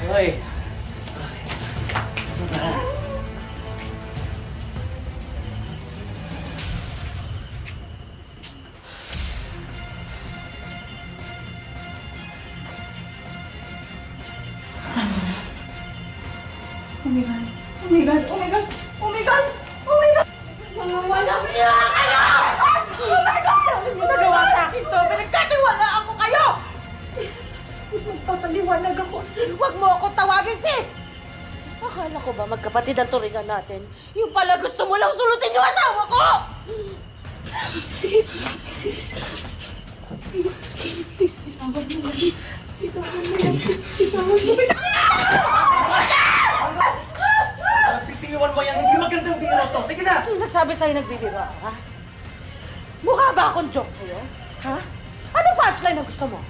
Hoy! Oh my God! Oh my God! Oh my God! Oh my God! Oh my God! Mga walang niya kayo! Oh my God! Sabi mo nagawa sa akin to! Pinagkatiwala ako kayo! Sis, magpapaliwanag ako, sis. Huwag mo ako tawagin, sis! Akala ko ba magkapatid ang turingan natin? Yung pala gusto mo lang sulutin yung asawa ko! Sis! Pitawag mo lang. Pitawag mo lang. Bitiwan mo yan, hindi magandang biro to. Sige na! Sino nagsabi sa'yo nagbibiro ako, ha? Mukha ba akong joke sa'yo? Ha? Anong punchline ang gusto mo?